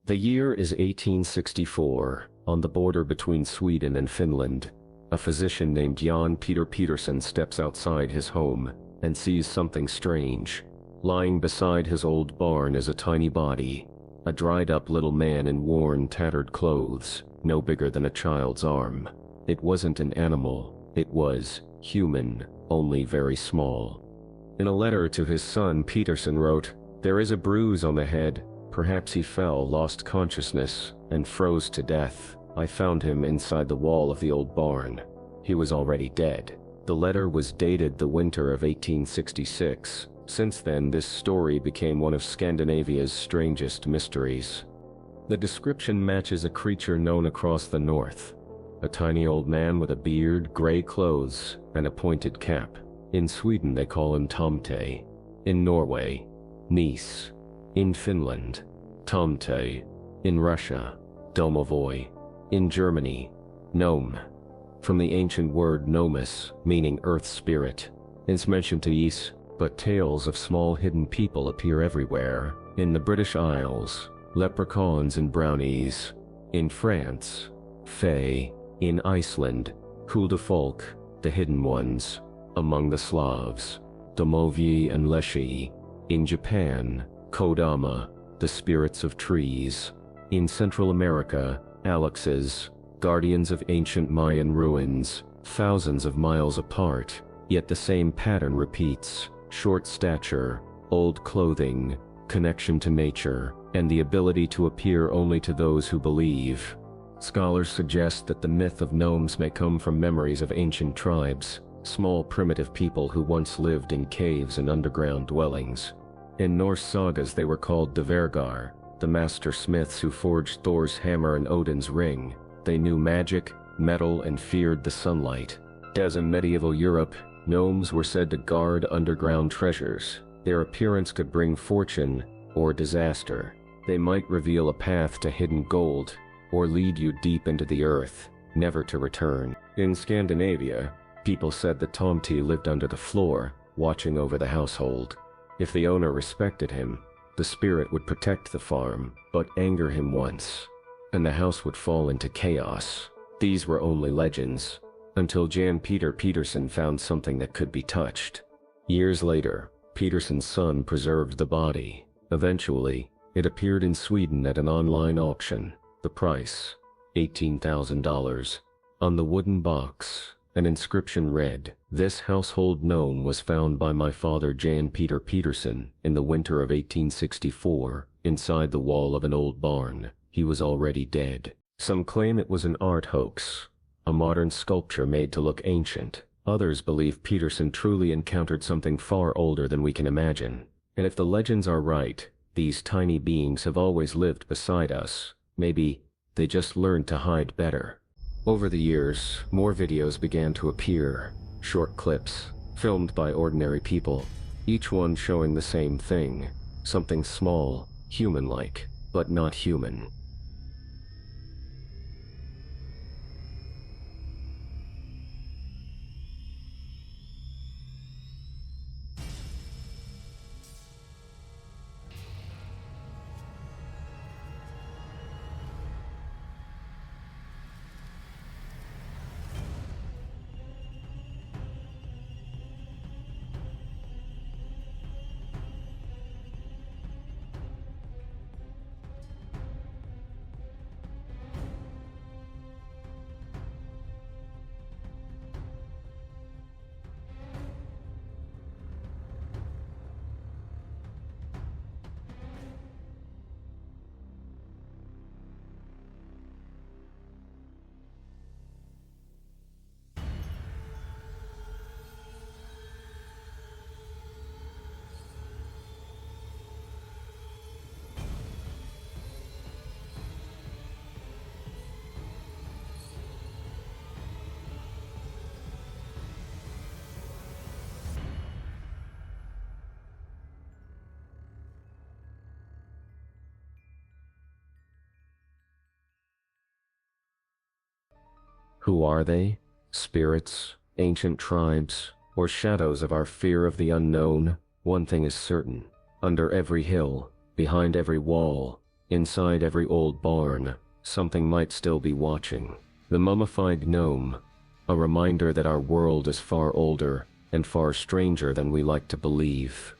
The year is 1864, on the border between Sweden and Finland. A physician named Jan Peter Peterson steps outside his home and sees something strange. Lying beside his old barn is a tiny body, a dried-up little man in worn, tattered clothes, no bigger than a child's arm. It wasn't an animal, it was human, only very small. In a letter to his son, Peterson wrote, "There is a bruise on the head. Perhaps he fell, lost consciousness, and froze to death. I found him inside the wall of the old barn. He was already dead." The letter was dated the winter of 1866. Since then, this story became one of Scandinavia's strangest mysteries. The description matches a creature known across the north. A tiny old man with a beard, gray clothes, and a pointed cap. In Sweden they call him Tomte. In Norway, Nis. In Finland, Tomte. In Russia, Domovoi. In Germany, Gnome. From the ancient word gnomus, meaning earth spirit. It's mentioned to Is, but tales of small hidden people appear everywhere. In the British Isles, leprechauns and brownies. In France, fae. In Iceland, Huldafolk, the hidden ones. Among the Slavs, Domovyi and Leshi. In Japan, Kodama, the spirits of trees. In Central America, Alexes, guardians of ancient Mayan ruins, thousands of miles apart, yet the same pattern repeats: short stature, old clothing, connection to nature, and the ability to appear only to those who believe. Scholars suggest that the myth of gnomes may come from memories of ancient tribes, small primitive people who once lived in caves and underground dwellings. In Norse sagas they were called Dvergar, the master smiths who forged Thor's hammer and Odin's ring. They knew magic, metal, and feared the sunlight. As in medieval Europe, gnomes were said to guard underground treasures. Their appearance could bring fortune or disaster. They might reveal a path to hidden gold, or lead you deep into the earth, never to return. In Scandinavia, people said that Tomte lived under the floor, watching over the household. If the owner respected him, the spirit would protect the farm, but anger him once, and the house would fall into chaos. These were only legends, until Jan Peter Peterson found something that could be touched. Years later, Peterson's son preserved the body. Eventually, it appeared in Sweden at an online auction. The price, $18,000. On the wooden box, an inscription read, "This household gnome was found by my father Jan Peter Peterson in the winter of 1864 inside the wall of an old barn. He was already dead." Some claim it was an art hoax, a modern sculpture made to look ancient. Others believe Peterson truly encountered something far older than we can imagine. And if the legends are right, these tiny beings have always lived beside us. Maybe they just learned to hide better. Over the years, more videos began to appear, short clips, filmed by ordinary people, each one showing the same thing, something small, human-like, but not human. Who are they? Spirits, ancient tribes, or shadows of our fear of the unknown? One thing is certain. Under every hill, behind every wall, Inside every old barn, something might still be watching. The mummified gnome, a reminder that our world is far older and far stranger than we like to believe.